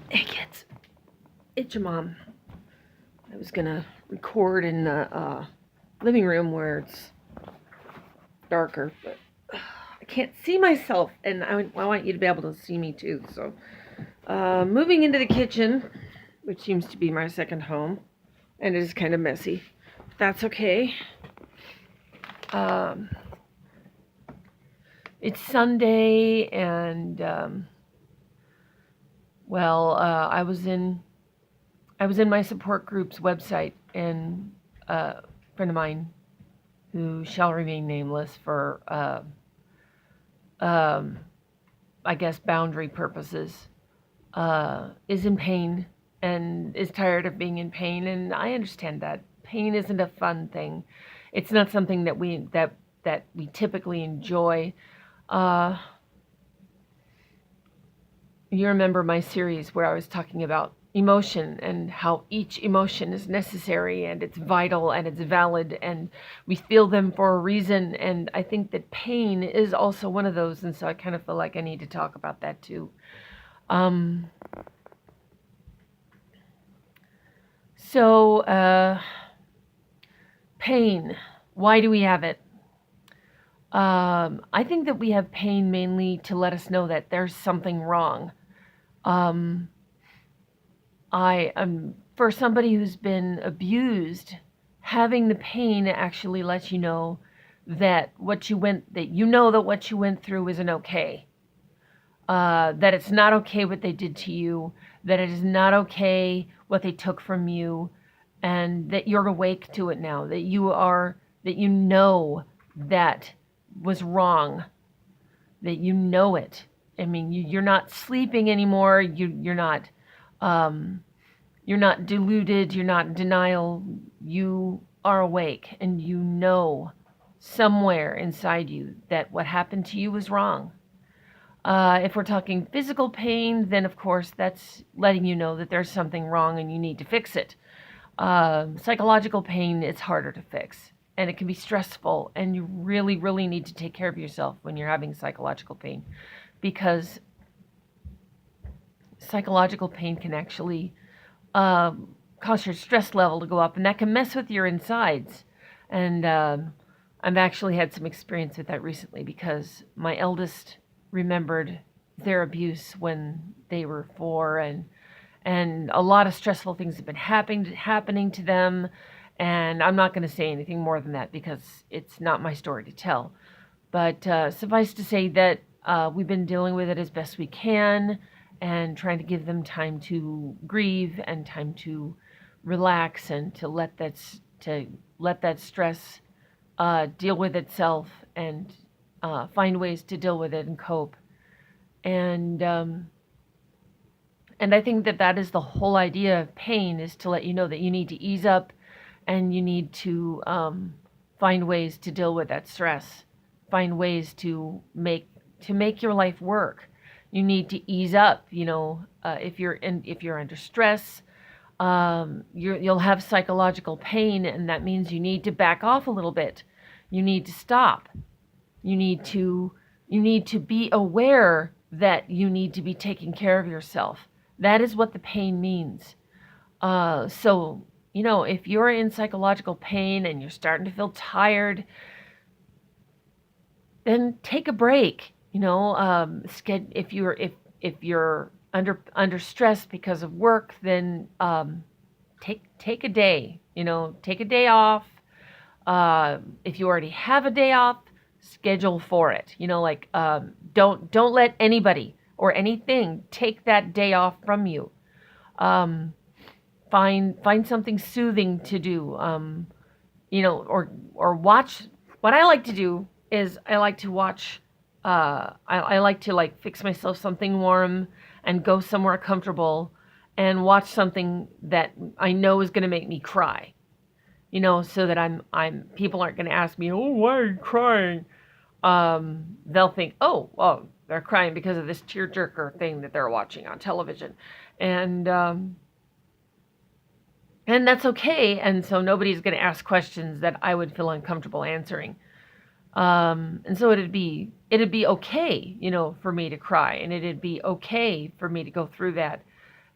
Hey kids, it's your mom. I was gonna record in the living room where it's darker, but I can't see myself, and I want you to be able to see me too. So, moving into the kitchen, which seems to be my second home, and it is kind of messy. That's okay. Um, it's Sunday, and I was in my support group's website, and a friend of mine who shall remain nameless for, um, I guess, boundary purposes, is in pain and is tired of being in pain. And I understand that pain isn't a fun thing. It's not something that we typically enjoy. Uh, you remember my series where I was talking about emotion and how each emotion is necessary and it's vital and it's valid and we feel them for a reason. And I think that pain is also one of those. And so I kind of feel like I need to talk about that too. Um, so, pain. Why do we have it? I think that we have pain mainly to let us know that there's something wrong. Um, I am for somebody who's been abused, having the pain actually lets you know that what you went through isn't okay. That it's not okay what they did to you, that it is not okay what they took from you, and that you're awake to it now, that you know that was wrong, that you know it. I mean, you're not sleeping anymore. Um, you're not deluded. You're not in denial. You are awake, and you know somewhere inside you that what happened to you was wrong. If we're talking physical pain, then of course that's letting you know that there's something wrong and you need to fix it. Psychological pain, it's harder to fix and it can be stressful, and you really, really need to take care of yourself when you're having psychological pain, because psychological pain can actually cause your stress level to go up, and that can mess with your insides. And I've actually had some experience with that recently because my eldest remembered their abuse when they were 4, and a lot of stressful things have been happening to them. And I'm not going to say anything more than that because it's not my story to tell. But suffice to say that we've been dealing with it as best we can and trying to give them time to grieve and time to relax and to let that stress deal with itself, and find ways to deal with it and cope. And and I think that that is the whole idea of pain, is to let you know that you need to ease up and you need to find ways to deal with that stress, find ways to make your life work. You need to ease up. If you're under stress, you'll have psychological pain, and that means you need to back off a little bit. You need to stop. You need to you need to be aware that you need to be taking care of yourself. That is what the pain means. So, if you're in psychological pain and you're starting to feel tired, then take a break. If you're under stress because of work, then take a day. Take a day off. If you already have a day off, schedule for it. Don't let anybody or anything take that day off from you. Um, find something soothing to do. Or watch. What I like to do is I like to watch. I like to like fix myself something warm and go somewhere comfortable and watch something that I know is going to make me cry. So that people aren't going to ask me, oh, why are you crying? They'll think, oh, well, they're crying because of this tearjerker thing that they're watching on television, and and that's okay. And so nobody's going to ask questions that I would feel uncomfortable answering. And so it'd be okay, for me to cry, and it'd be okay for me to go through that.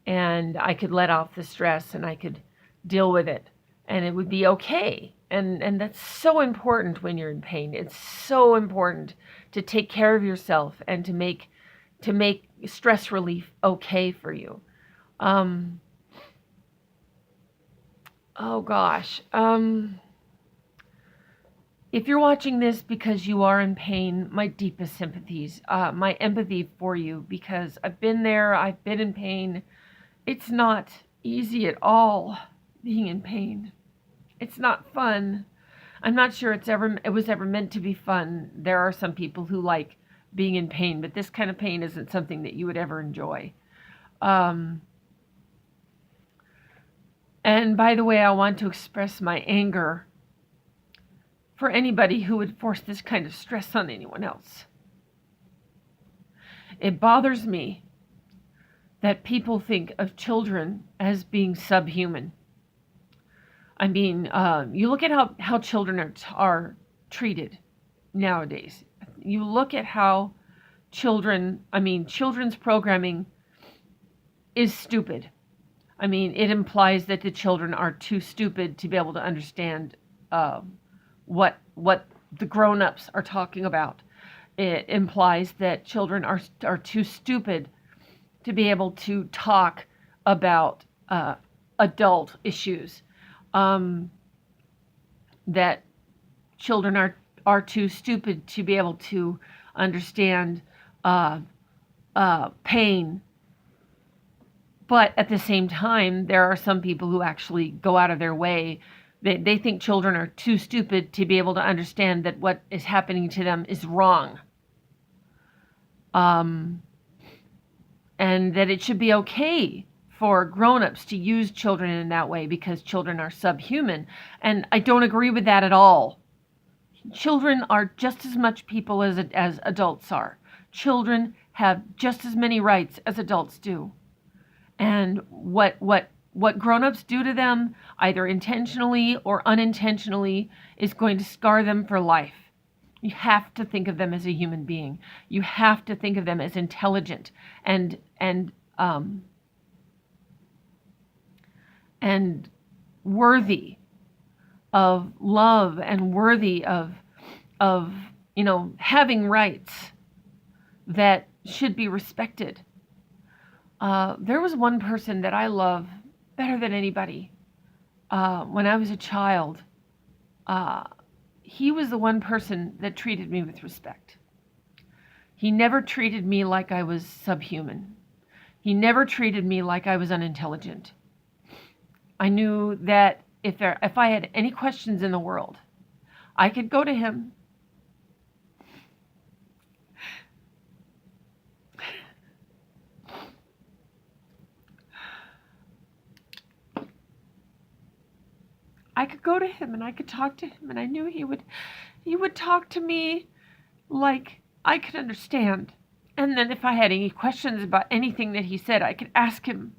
and I could let off the stress and I could deal with it and it would be okay. And that's so important when you're in pain. It's so important to take care of yourself and to make stress relief okay for you. Um, oh gosh. If you're watching this because you are in pain, my deepest sympathies, my empathy for you, because I've been there, I've been in pain. It's not easy at all being in pain. It's not fun. I'm not sure it was ever meant to be fun. There are some people who like being in pain, but this kind of pain isn't something that you would ever enjoy. Um, and by the way, I want to express my anger for anybody who would force this kind of stress on anyone else. It bothers me that people think of children as being subhuman. I mean, you look at how children are treated nowadays. You look at how children's programming is stupid. I mean, it implies that the children are too stupid to be able to understand what the grown-ups are talking about. It implies that children are too stupid to be able to talk about adult issues. That children are too stupid to be able to understand pain. But at the same time, there are some people who actually go out of their way. They think children are too stupid to be able to understand that what is happening to them is wrong. And that it should be okay for grown-ups to use children in that way because children are subhuman. And I don't agree with that at all. Children are just as much people as adults are. Children have just as many rights as adults do. And what grown-ups do to them, either intentionally or unintentionally, is going to scar them for life. You have to think of them as a human being. You have to think of them as intelligent and worthy of love and worthy of having rights that should be respected. There was one person that I love better than anybody when I was a child. He was the one person that treated me with respect. He never treated me like I was subhuman. He never treated me like I was unintelligent. I knew that if I had any questions in the world, I could go to him. I could go to him and I could talk to him, and I knew he would talk to me like I could understand. And then if I had any questions about anything that he said, I could ask him.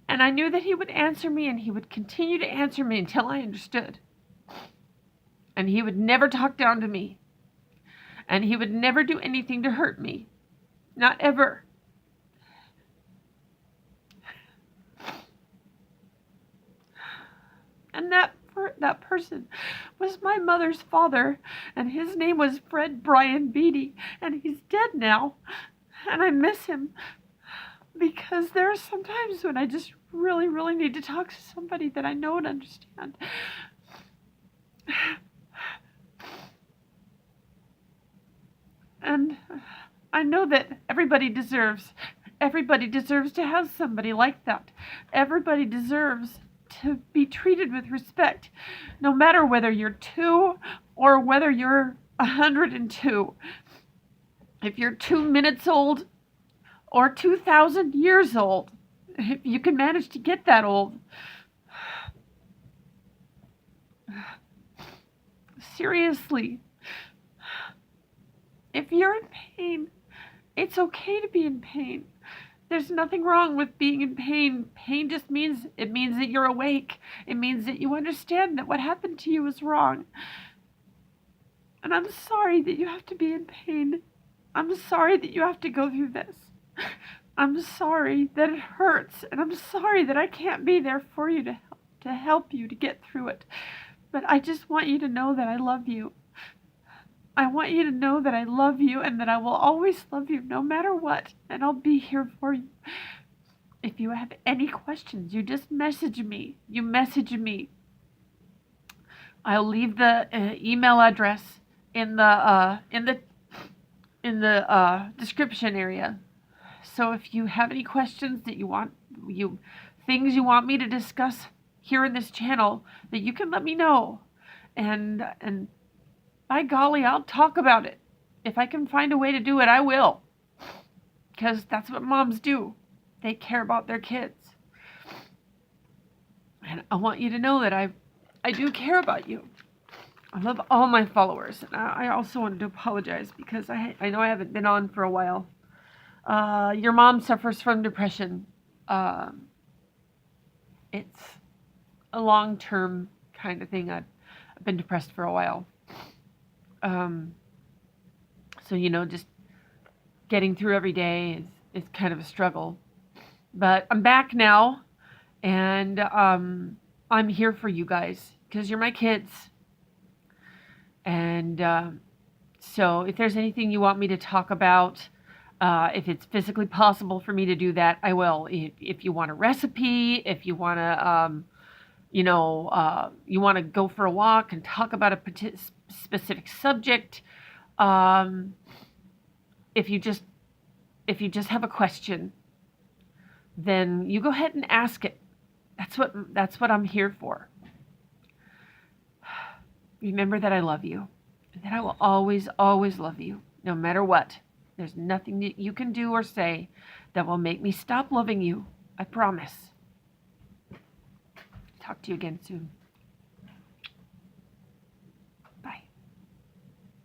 And I knew that he would answer me, and he would continue to answer me until I understood. And he would never talk down to me. And he would never do anything to hurt me. Not ever. And that person was my mother's father, and his name was Fred Brian Beatty, and he's dead now. And I miss him because there are some times when I just really, really need to talk to somebody that I know and understand. And I know that everybody deserves to have somebody like that. Everybody deserves to be treated with respect, no matter whether you're 2 or whether you're 102. If you're 2 minutes old or 2,000 years old, if you can manage to get that old. Seriously, if you're in pain, it's okay to be in pain. There's nothing wrong with being in pain. Pain just means that you're awake. It means that you understand that what happened to you is wrong. And I'm sorry that you have to be in pain. I'm sorry that you have to go through this. I'm sorry that it hurts, and I'm sorry that I can't be there for you to help you to get through it. But I just want you to know that I love you. I want you to know that I love you and that I will always love you no matter what, and I'll be here for you. If you have any questions, you just message me. You message me. I'll leave the email address in the description area. So if you have any questions that you things you want me to discuss here in this channel, that you can let me know. And by golly, I'll talk about it. If I can find a way to do it, I will. Because that's what moms do. They care about their kids. And I want you to know that I do care about you. I love all my followers. And I also wanted to apologize because I know I haven't been on for a while. Your mom suffers from depression. It's a long-term kind of thing. I've been depressed for a while. So, just getting through every day is kind of a struggle. But I'm back now, and I'm here for you guys because you're my kids. And so if there's anything you want me to talk about, if it's physically possible for me to do that, I will. If you want a recipe, if you want to, you want to go for a walk and talk about a specific subject, if you just have a question, then you go ahead and ask it. That's what I'm here for. Remember that I love you, and that I will always, always love you, no matter what. There's nothing that you can do or say that will make me stop loving you. I promise. Talk to you again soon.